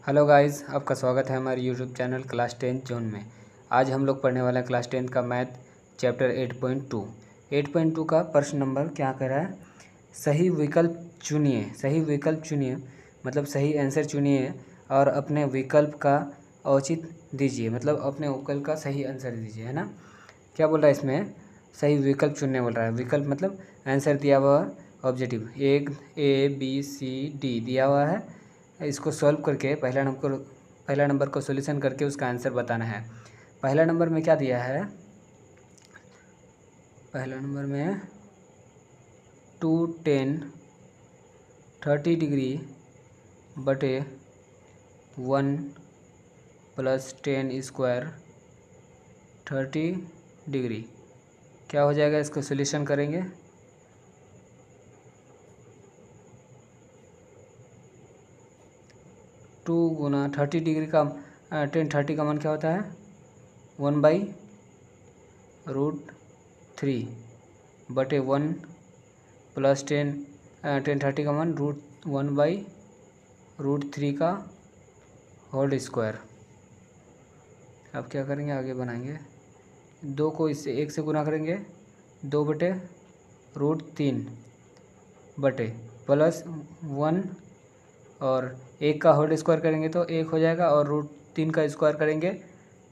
Hello guys, आपका स्वागत है हमारे यूट्यूब चैनल क्लास 10 जोन में। आज हम लोग पढ़ने वाले हैं क्लास 10 का मैथ चैप्टर 8.2। 8.2 का प्रश्न नंबर क्या कह रहा है? सही विकल्प चुनिए। सही विकल्प चुनिए मतलब सही आंसर चुनिए और अपने विकल्प का औचित्य दीजिए, मतलब अपने विकल्प का सही आंसर दीजिए, है ना। क्या बोल रहा है इसमें? सही विकल्प चुनने बोल रहा है। विकल्प मतलब आंसर दिया हुआ ऑब्जेक्टिव, एक ABCD दिया हुआ है। इसको सॉल्व करके पहला नंबर को सॉल्यूशन करके उसका आंसर बताना है। पहला नंबर में क्या दिया है? पहला नंबर में 2 10 30 डिग्री बटे 1 प्लस 10 स्क्वायर 30 डिग्री। क्या हो जाएगा? इसको सॉल्यूशन करेंगे। टू गुना 30 डिग्री का 10 30 का मान क्या होता है? 1/√3 बटे 1 प्लस 10 30 का मान 1/√3 का होल स्क्वायर। अब क्या करेंगे? आगे बनाएंगे। 2 को इससे 1 से गुना करेंगे, 2/√3 बटे प्लस 1 और 1 का होल स्क्वायर करेंगे तो 1 हो जाएगा, और √3 का स्क्वायर करेंगे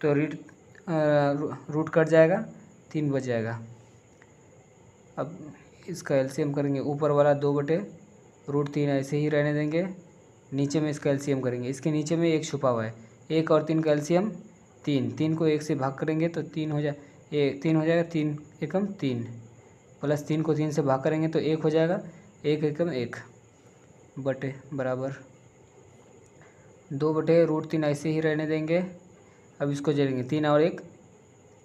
तो रूट कट जाएगा, 3 बच जाएगा। अब इसका एलसीएम करेंगे। ऊपर वाला 2/√3 ऐसे ही रहने देंगे, नीचे में इसका एलसीएम करेंगे। इसके नीचे में 1 छुपा हुआ है। 1 और 3 का एलसीएम 3 को 1 से भाग करेंगे तो 3 हो जाएगा। 3 हो जाएगा, 3 एकम 3 प्लस 3 को 3 से भाग करेंगे तो 1 हो जाएगा। 1 एकम 1 बटे बराबर 2/√3 ऐसे ही रहने देंगे। अब इसको जोड़ेंगे, 3 और 1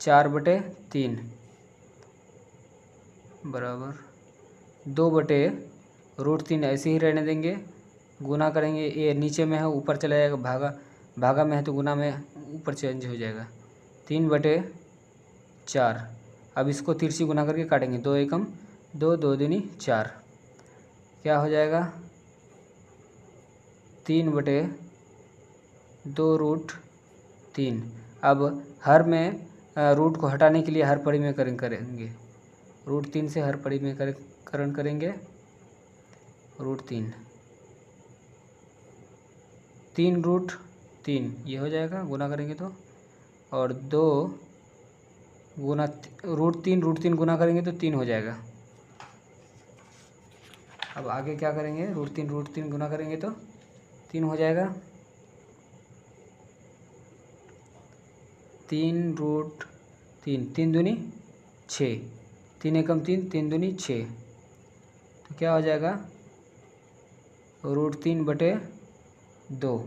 4/3 बराबर 2/√3 ऐसे ही रहने देंगे। गुना करेंगे, ये नीचे में है ऊपर चला जाएगा, भागा में है तो गुना में ऊपर चेंज हो जाएगा। 3/4। अब इसको तिरछी गुना करके काटेंगे, 2 एकम 2 2 दूनी 4। क्या हो जाएगा? 3/2√3। अब हर में रूट को हटाने के लिए हर परिमेयकरण करेंगे। √3 से हर परिमेयकरण करेंगे। √3 3√3 ये हो जाएगा, गुना करेंगे तो, और 2 गुना √3 गुना करेंगे तो 3 हो जाएगा। अब आगे क्या करेंगे? √3 गुना करेंगे तो 3 हो जाएगा। 3√3 3 दूनी 6, 3 एकम 3 3 दूनी 6, तो क्या हो जाएगा? √3/2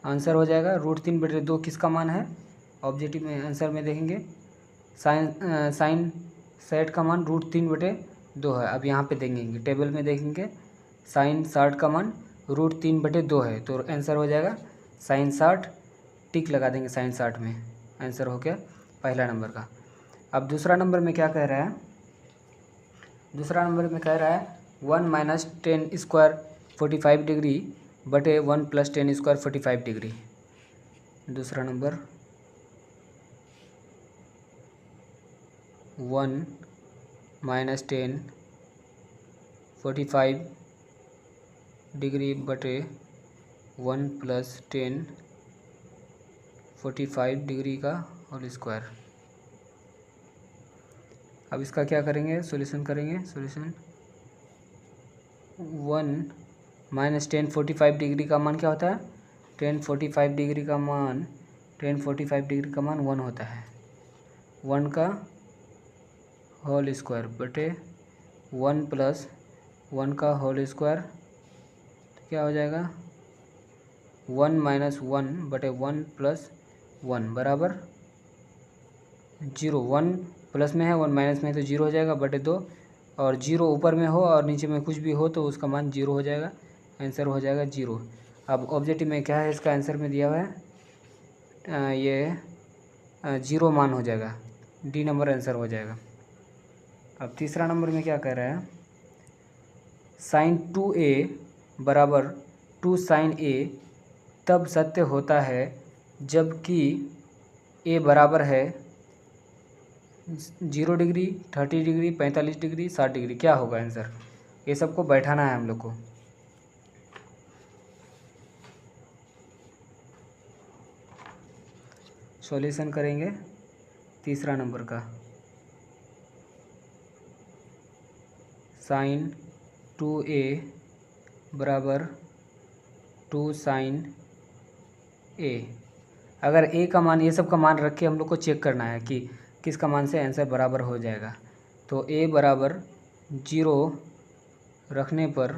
आंसर हो जाएगा। √3/2 किसका मान है? ऑब्जेक्टिव में आंसर में देखेंगे, साइन सेट का मान √3/2 है। अब यहाँ पे देखेंगे, टेबल में देखेंगे, साइन 60 का मान √3/2 है, तो आंसर हो जाएगा साइन 60। टिक लगा देंगे साइन 60 में, आंसर हो गया पहला नंबर का। अब दूसरा नंबर में क्या कह रहा है? दूसरा नंबर में कह रहा है 1 - 10 स्क्वायर 45 डिग्री बटे 1 + 10 स्क्वायर 45 डिग्री। दूसरा नंबर 1 - 10 45 डिग्री बटे 1 + 10 45 डिग्री का होल स्क्वायर। अब इसका क्या करेंगे? सॉल्यूशन करेंगे। सॉल्यूशन 1 - 10 45 डिग्री का मान क्या होता है? 10 45 डिग्री का मान 1 होता है। 1 का होल स्क्वायर बटे 1 + 1 का होल स्क्वायर, तो क्या हो जाएगा? 1 - 1 बटे 1 + 1 बराबर 0। 1 प्लस में है, 1 माइनस में है तो 0 हो जाएगा, बटे 2। और 0 ऊपर में हो और नीचे में कुछ भी हो तो उसका मान 0 हो जाएगा, आंसर हो जाएगा 0। अब ऑब्जेक्टिव में क्या है? इसका आंसर में दिया हुआ है ये 0 मान हो जाएगा, डी नंबर आंसर हो जाएगा। अब तीसरा नंबर में क्या कह रहा है? sin 2a बराबर 2 sin a तब सत्य होता है जबकि ए बराबर है 0 डिग्री, 30 डिग्री, 45 डिग्री, 60 डिग्री। क्या होगा आंसर? ये सबको बैठाना है हम लोग को। सॉल्यूशन करेंगे तीसरा नंबर का। साइन 2a बराबर 2 साइन a। अगर a का मान, ये सब का मान रख के हम लोग को चेक करना है कि किस का मान से आंसर बराबर हो जाएगा। तो a बराबर 0 रखने पर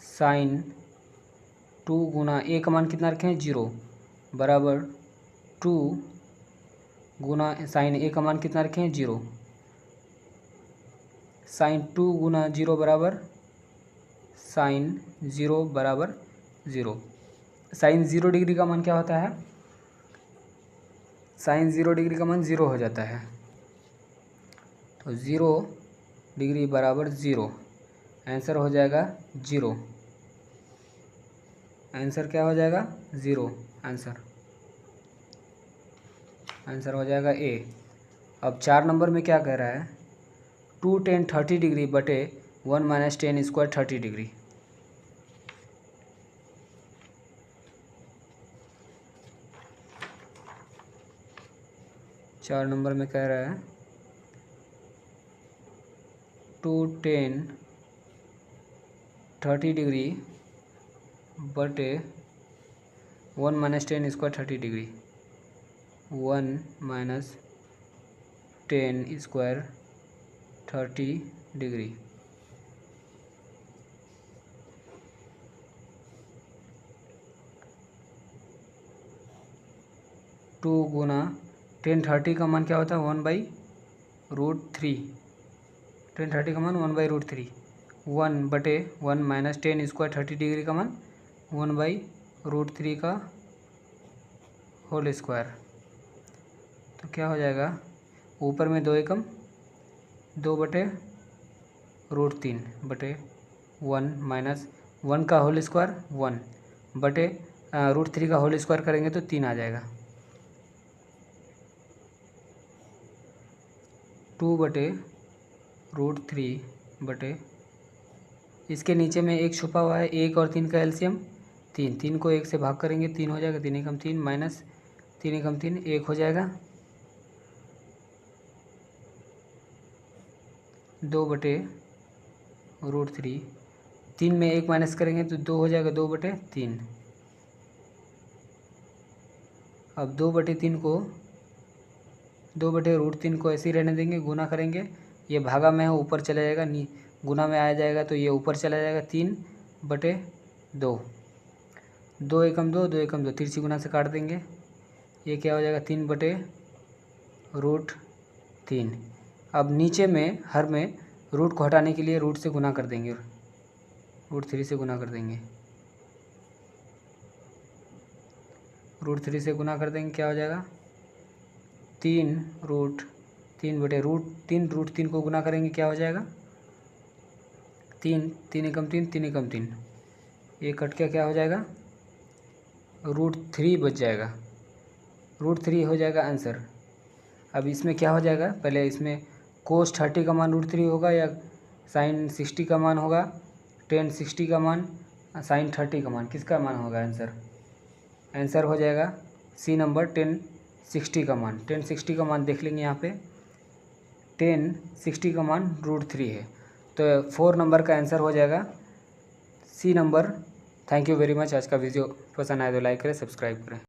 साइन 2 गुना a का मान कितना रखें? 0 बराबर 2 गुना साइन a का मान कितना रखें? 0। साइन 2 गुना 0 बराबर साइन 0 बराबर 0। साइन 0 डिग्री का मान क्या होता है? साइन 0 डिग्री का मान 0 हो जाता है। तो 0 डिग्री बराबर 0, आंसर हो जाएगा 0। आंसर क्या हो जाएगा? 0। आंसर हो जाएगा ए। अब 4 नंबर में क्या कह रहा है? 2 tan 30 डिग्री बटे 1 माइनस tan स्क्वायर 30 डिग्री। चार नंबर में कह रहा है 2 tan 30 डिग्री बटे 1 minus tan square 30 degree. 1 minus tan square 30 degree. Two गुना tan 30 का मान क्या होता है? 1/√3। tan 30 का मान 1/√3। 1 बटे 1 माइनस tan स्क्वायर 30 डिग्री का मान 1/√3 का होल स्क्वायर। तो क्या हो जाएगा? ऊपर में 2 एकम 2 बटे √3 बटे 1 माइनस 1 का होल स्क्वायर 1 बटे √3 का होल स्क्वायर करेंगे तो 3 आ जाएगा। 2 बटे √3 बटे, इसके नीचे में एक छुपा हुआ है, 1 और 3 का एलसीएम 3। 3 को 1 से भाग करेंगे 3 हो जाएगा। 3 एकम 3 माइनस 3 एकम 3 1 हो जाएगा। 2 बटे √3, 3 में 1 माइनस करेंगे तो 2 हो जाएगा। 2 बटे 3। अब 2 बटे 3 को 2 बटे √3 को ऐसे ही रहने देंगे, गुना करेंगे। ये भागा में है, ऊपर चला जाएगा, गुना में आ जाएगा तो ये ऊपर चला जाएगा। 3 बटे 2, 2 एकम 2, 2 एकम 2, तिरछी गुना से काट देंगे। ये क्या हो जाएगा? 3 बटे √3। अब नीचे में हर में रूट को हटाने के लिए रूट से गुना कर देंगे, √3 से गुना कर देंगे। √3 से गुना कर देंगे, क्या हो जाएगा? 3 बटे √3 को गुना करेंगे, क्या हो जाएगा? 3 एकम 3, 3 एकम 3, ये कट के क्या हो जाएगा? √3 बच जाएगा। √3 हो जाएगा आंसर। अब इसमें क्या हो जाएगा? पहले इसमें कोस 30 का मान √3 होगा या साइन 60 का मान होगा, tan 60 का मान, साइन 30 का मान, किसका मान होगा आंसर? आंसर हो जाएगा सी नंबर, tan 60 का मान। tan 60 का मान देख लेंगे यहाँ पे, tan 60 का मान √3 है। तो 4 नंबर का आंसर हो जाएगा C number. Thank you very much. आज का वीडियो पसंद आए तो लाइक करें, सब्सक्राइब करें।